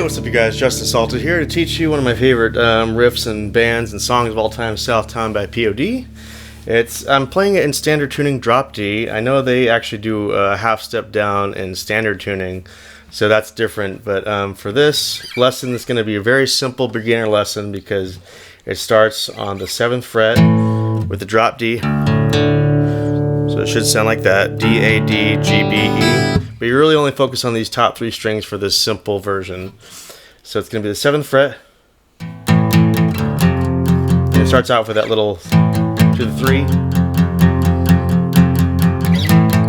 what's up you guys, Justin Salted here to teach you one of my favorite riffs and bands and songs of all time, SouthTown by P.O.D. I'm playing it in standard tuning drop D. I know they actually do a half step down in standard tuning, so that's different, but for this lesson it's going to be a very simple beginner lesson because it starts on the 7th fret with the drop D. So it should sound like that, D, A, D, G, B, E. But you really only focus on these top 3 strings for this simple version. So it's going to be the 7th fret. And it starts out with that little to the 3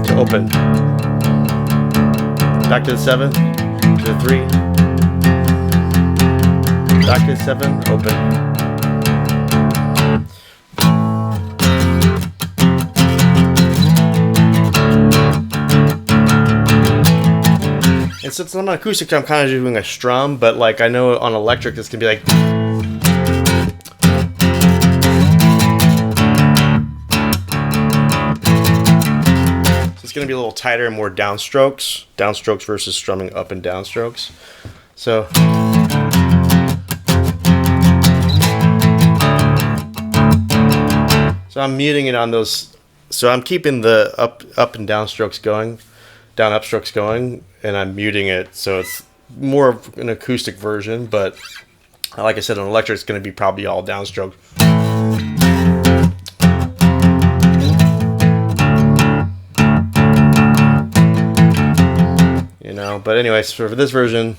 to open. Back to the 7 to the 3. Back to the 7, open. And since I'm on acoustic, I'm kind of doing a strum, but like I know on electric it's gonna be like. So it's gonna be a little tighter and more downstrokes versus strumming up and downstrokes. So. So I'm muting it on those. So I'm keeping the up and down strokes going, down up strokes going. And I'm muting it, so it's more of an acoustic version, but like I said, on electric it's going to be probably all downstroke. You know, but anyways, for this version,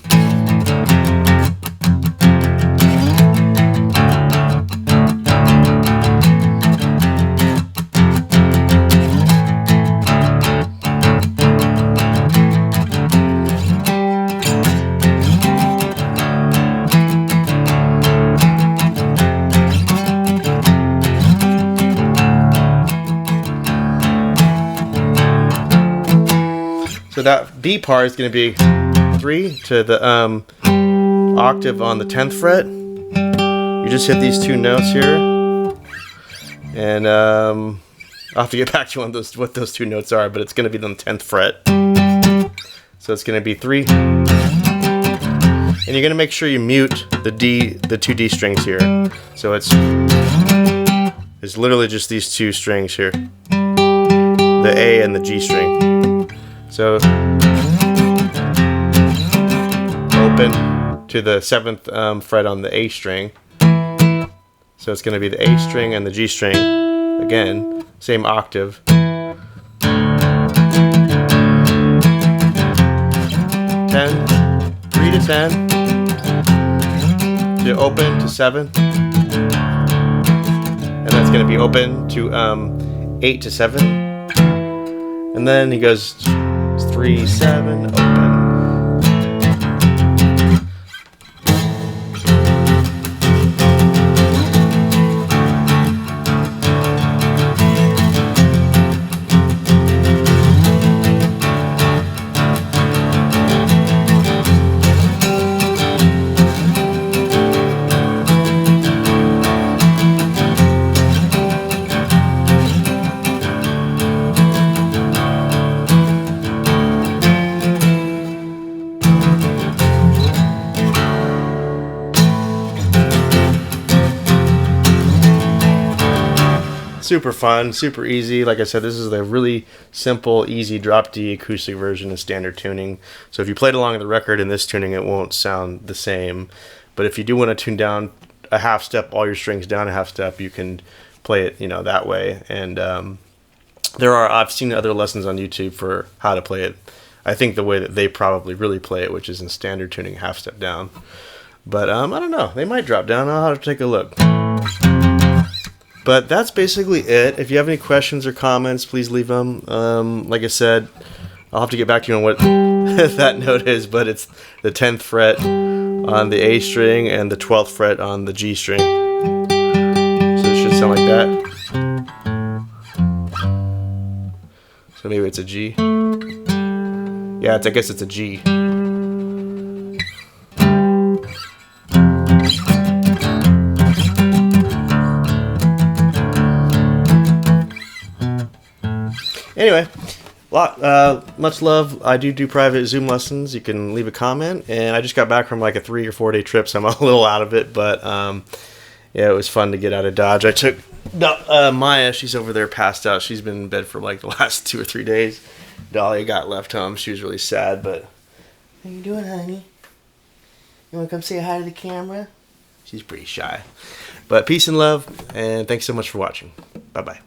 so that B part is going to be 3 to the octave on the 10th fret. You just hit these 2 notes here, and I'll have to get back to you on what those 2 notes are, but it's going to be on the 10th fret. So it's going to be 3, and you're going to make sure you mute the 2 D strings here. So it's literally just these 2 strings here, the A and the G string. So open to the 7th fret on the A string. So it's going to be the A string and the G string. Again, same octave. 10, 3 to 10. To open to 7. And that's going to be open to 8 to 7. And then he goes 3, 7, open. Super fun, super easy. Like I said, this is the really simple, easy drop D acoustic version of standard tuning. So if you played along with the record in this tuning, it won't sound the same. But if you do want to tune down a half step, all your strings down a half step, you can play it, that way. And I've seen other lessons on YouTube for how to play it. I think the way that they probably really play it, which is in standard tuning, half step down. But I don't know, they might drop down. I'll have to take a look. But that's basically it. If you have any questions or comments, please leave them. Like I said, I'll have to get back to you on what that note is, but it's the 10th fret on the A string and the 12th fret on the G string. So it should sound like that. So maybe it's a G. Yeah, I guess it's a G. Anyway, Much love. I do private Zoom lessons. You can leave a comment. And I just got back from like a 3 or 4 day trip, so I'm a little out of it. But yeah, it was fun to get out of Dodge. I took Maya. She's over there passed out. She's been in bed for like the last 2 or 3 days. Dolly got left home. She was really sad. But how you doing, honey? You want to come say hi to the camera? She's pretty shy. But peace and love. And thanks so much for watching. Bye-bye.